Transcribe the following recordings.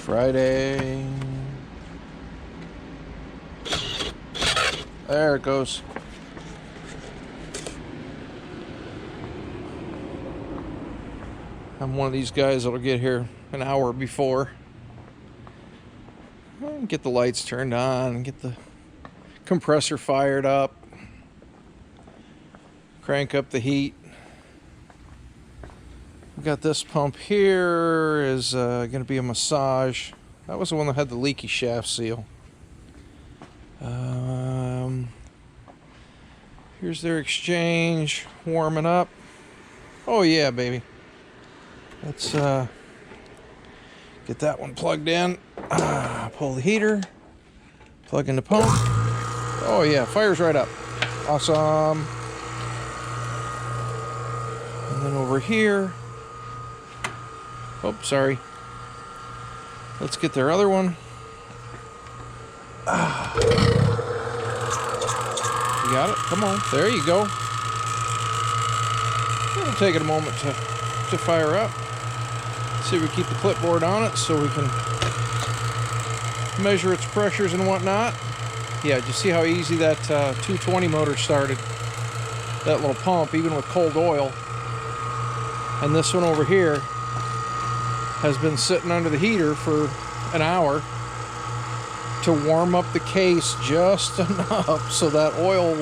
Friday. There it goes. I'm one of these guys that'll get here an hour before. And get the lights turned on, get the compressor fired up, crank up the heat. We got this pump here is going to be a massage. That was the one that had the leaky shaft seal. Here's their exchange warming up. Oh yeah, baby. Let's get that one plugged in. Pull the heater, plug in the pump. Oh yeah, fires right up. Awesome. And then over here. Oh, sorry. Let's get their other one. You got it? Come on. There you go. It'll take it a moment to fire up. See if we keep the clipboard on it so we can measure its pressures and whatnot. Yeah, just see how easy that 220 motor started. That little pump, even with cold oil. And this one over here has been sitting under the heater for an hour to warm up the case just enough so that oil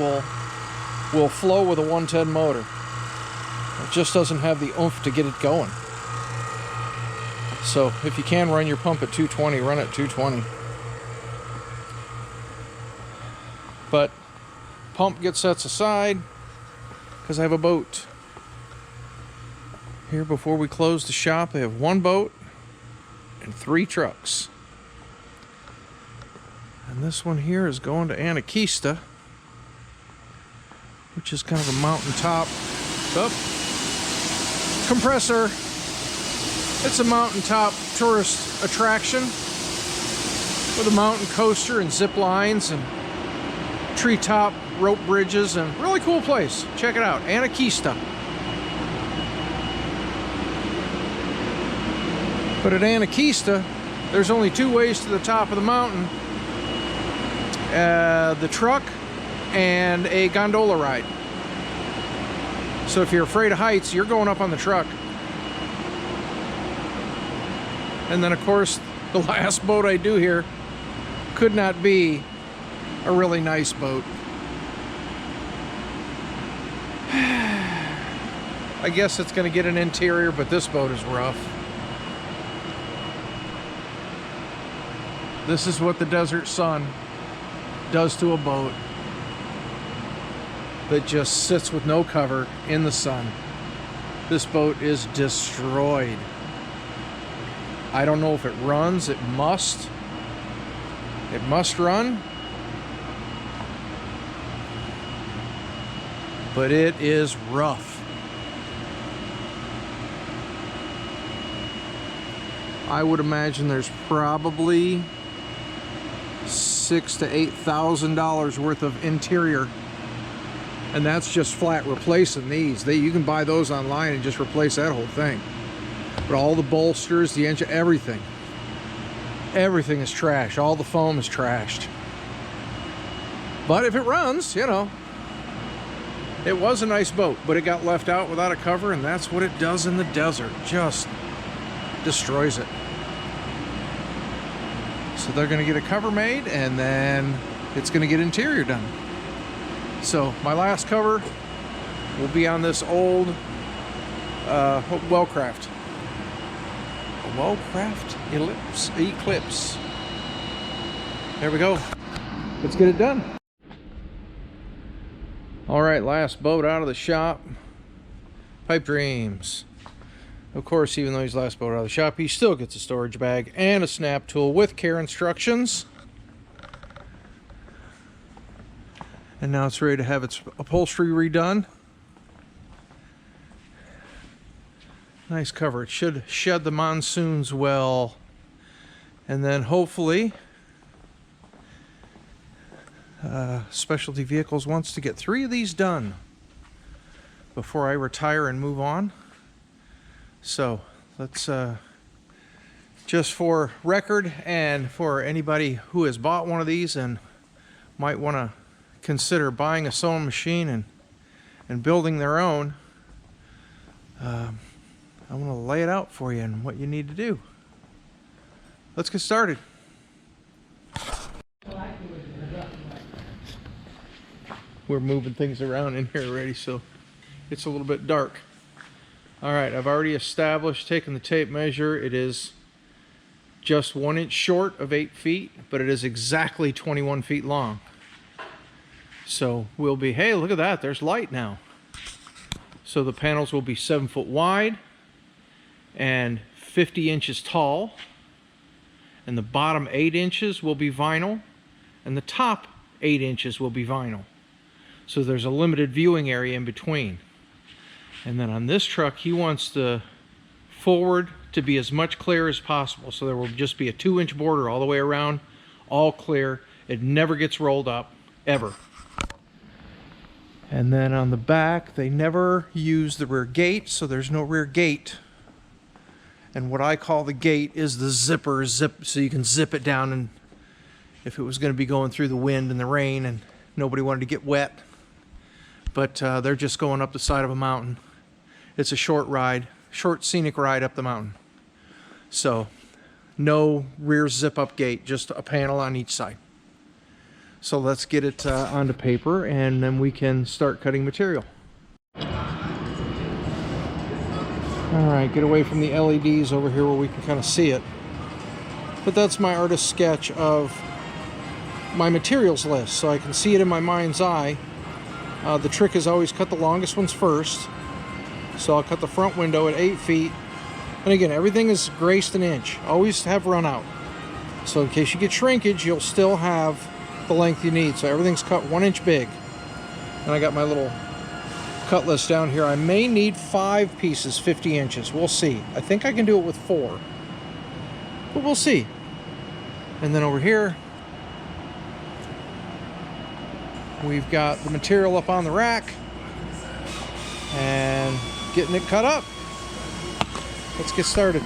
will flow with a 110 motor. It just doesn't have the oomph to get it going. So if you can run your pump at 220, run at 220. But pump gets set aside because I have a boat. Here before we close the shop, I have one boat and 3 trucks. And this one here is going to Anakeesta, which is kind of a mountaintop. Oh, compressor. It's a mountaintop tourist attraction with a mountain coaster and zip lines and treetop rope bridges and really cool place. Check it out, Anakeesta. But at Anakeesta, there's only 2 ways to the top of the mountain. The truck and a gondola ride. So if you're afraid of heights, you're going up on the truck. And then of course, the last boat I do here could not be a really nice boat. I guess it's going to get an interior, but this boat is rough. This is what the desert sun does to a boat that just sits with no cover in the sun. This boat is destroyed. I don't know if it runs. It must run, but it is rough. I would imagine there's probably $6,000 to $8,000 worth of interior, and that's just flat replacing these. You can buy those online and just replace that whole thing. But all the bolsters, the engine, everything is trashed. All the foam is trashed. But if it runs, you know, it was a nice boat, but it got left out without a cover, and that's what it does in the desert. Just destroys it. So they're going to get a cover made, and then it's going to get interior done. So my last cover will be on this old Wellcraft. A Wellcraft Eclipse. There we go. Let's get it done. All right, last boat out of the shop. Pipe Dreams. Of course, even though he's last boat out of the shop, he still gets a storage bag and a snap tool with care instructions. And now it's ready to have its upholstery redone. Nice cover. It should shed the monsoons well. And then hopefully, Specialty Vehicles wants to get 3 of these done before I retire and move on. So let's Just for record and for anybody who has bought one of these and might want to consider buying a sewing machine and building their own, I want to lay it out for you and what you need to do. Let's get started. We're moving things around in here already, so it's a little bit dark. All right, I've already established, taken the tape measure. It is just 1 inch short of 8 feet, but it is exactly 21 feet long. So we'll be, hey, look at that, there's light now. So the panels will be 7 foot wide and 50 inches tall. And the bottom 8 inches will be vinyl, and the top 8 inches will be vinyl. So there's a limited viewing area in between. And then on this truck, he wants the forward to be as much clear as possible. So there will just be a 2-inch border all the way around, all clear. It never gets rolled up, ever. And then on the back, they never use the rear gate, so there's no rear gate. And what I call the gate is the zipper, so you can zip it down, and if it was going to be going through the wind and the rain and nobody wanted to get wet. But they're just going up the side of a mountain. It's a short ride, short scenic ride up the mountain. So no rear zip up gate, just a panel on each side. So let's get it onto paper, and then we can start cutting material. All right, get away from the LEDs over here where we can kind of see it. But that's my artist sketch of my materials list, so I can see it in my mind's eye. The trick is always cut the longest ones first. So I'll cut the front window at 8 feet. And again, everything is graced an inch. Always have run out. So in case you get shrinkage, you'll still have the length you need. So everything's cut 1 inch big. And I got my little cut list down here. I may need 5 pieces, 50 inches. We'll see. I think I can do it with 4. But we'll see. And then over here, we've got the material up on the rack and getting it cut up. Let's get started.